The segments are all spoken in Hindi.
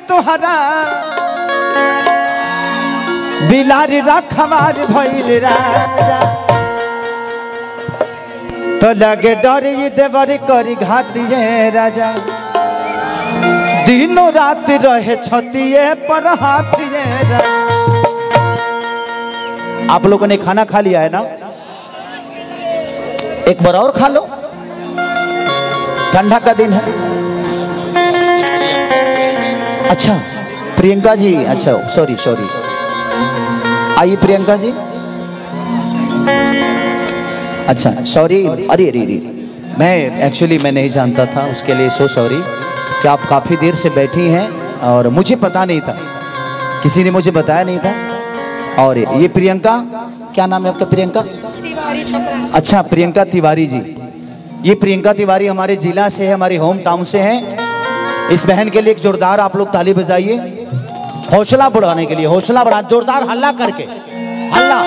तुहरा बिलारी रखवार भइल राजा तो लगे डर देवर करी घातिए राजा दिनों रात रहे छतिए पर हाथिए राजा। आप लोगों ने खाना खा लिया है ना? एक बार और खा लो, ठंडा का दिन है। अच्छा प्रियंका जी, अच्छा सॉरी आइए प्रियंका जी। अच्छा सॉरी, अरे मैं एक्चुअली मैं नहीं जानता था, उसके लिए सो सॉरी कि आप काफ़ी देर से बैठी हैं और मुझे पता नहीं था, किसी ने मुझे बताया नहीं था। और ये प्रियंका, क्या नाम है आपका? प्रियंका तिवारी। अच्छा प्रियंका तिवारी जी, ये प्रियंका तिवारी हमारे जिला से है, हमारे होम टाउन से हैं। इस बहन के लिए एक जोरदार आप लोग ताली बजाइए, हौसला बढ़ाने के लिए, हौसला बढ़ा, जोरदार हल्ला करके, हल्ला।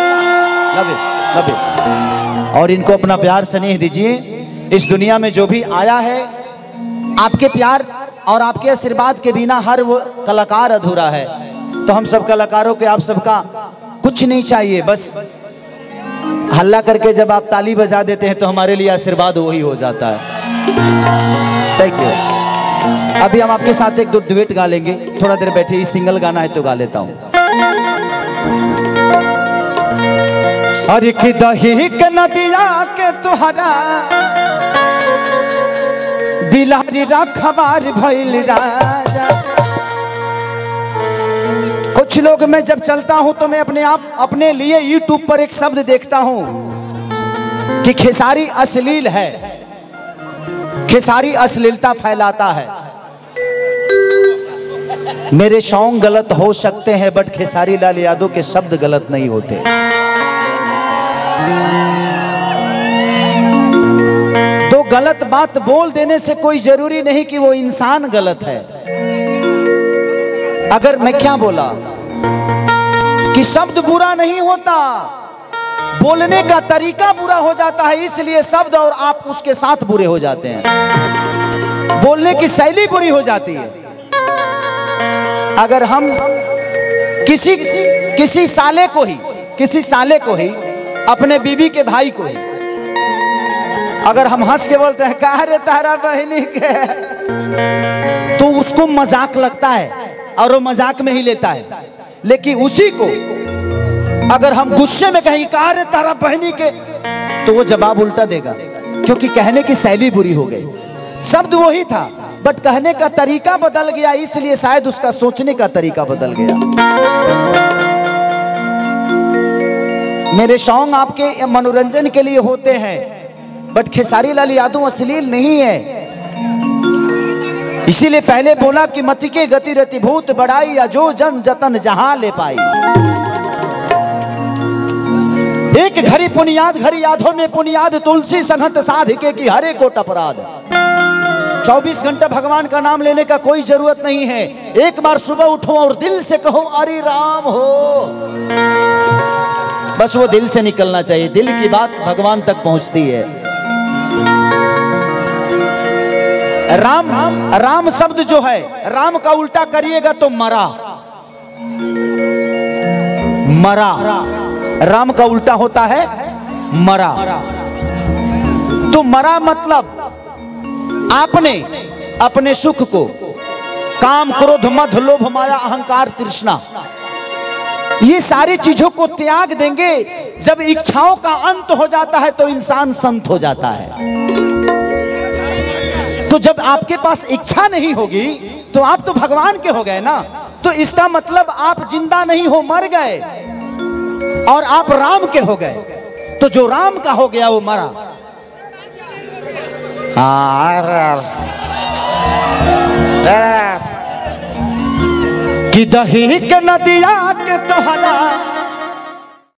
Love you. और इनको अपना प्यार स्नेह दीजिए। इस दुनिया में जो भी आया है, आपके प्यार और आपके आशीर्वाद के बिना हर वो कलाकार अधूरा है। तो हम सब कलाकारों के, आप सबका कुछ नहीं चाहिए, बस हल्ला करके जब आप ताली बजा देते हैं तो हमारे लिए आशीर्वाद वही हो जाता है। Thank you. अभी हम आपके साथ एक दो डुएट गा लेंगे, थोड़ा देर बैठे, ही सिंगल गाना है तो गा लेता हूँ। अरे कि दही के नदिया के तुहरा बिलारी रखवार भइल राजा। कुछ लोग, मैं जब चलता हूं तो मैं अपने लिए YouTube पर एक शब्द देखता हूं कि खेसारी अश्लील है, खेसारी अश्लीलता फैलाता है। मेरे सॉन्ग गलत हो सकते हैं बट खेसारी लाल यादव के शब्द गलत नहीं होते। तो गलत बात बोल देने से कोई जरूरी नहीं कि वो इंसान गलत है। अगर मैं क्या बोला कि शब्द बुरा नहीं होता, बोलने का तरीका बुरा हो जाता है, इसलिए शब्द और आप उसके साथ बुरे हो जाते हैं। बोलने की शैली बुरी हो जाती है। अगर हम किसी साले को ही अपने बीबी के भाई को ही अगर हम हंस के बोलते हैं कहा रे तारा बहनी के, तो उसको मजाक लगता है और वो मजाक में ही लेता है। लेकिन उसी को अगर हम गुस्से में कहें कहा रे तारा बहनी के, तो वो जवाब उल्टा देगा, क्योंकि कहने की शैली बुरी हो गई। शब्द वही था बट कहने का तरीका बदल गया, इसलिए शायद उसका सोचने का तरीका बदल गया। मेरे सॉन्ग आपके मनोरंजन के लिए होते हैं बट खेसारी लाल यादव अश्लील नहीं है। इसीलिए पहले बोला कि मति के गति रति भूत बढ़ाई, या जो जन जतन जहां ले पाई। एक घड़ी पुनियाद घड़ी यादों में पुनियाद, तुलसी संगत साधिके की हरे को टपराद। 24 घंटा भगवान का नाम लेने का कोई जरूरत नहीं है। एक बार सुबह उठो और दिल से कहो अरे राम हो, बस वो दिल से निकलना चाहिए। दिल की बात भगवान तक पहुंचती है। राम शब्द जो है, राम का उल्टा करिएगा तो मरा। राम का उल्टा होता है मरा। तो मरा मतलब आपने अपने सुख को, काम क्रोध मद लोभ माया अहंकार तृष्णा, ये सारी चीजों को त्याग देंगे। जब इच्छाओं का अंत हो जाता है तो इंसान संत हो जाता है। तो जब आपके पास इच्छा नहीं होगी तो आप तो भगवान के हो गए ना। तो इसका मतलब आप जिंदा नहीं हो, मर गए, और आप राम के हो गए। तो जो राम का हो गया वो मरा। कि दही के नदिया के तोहरा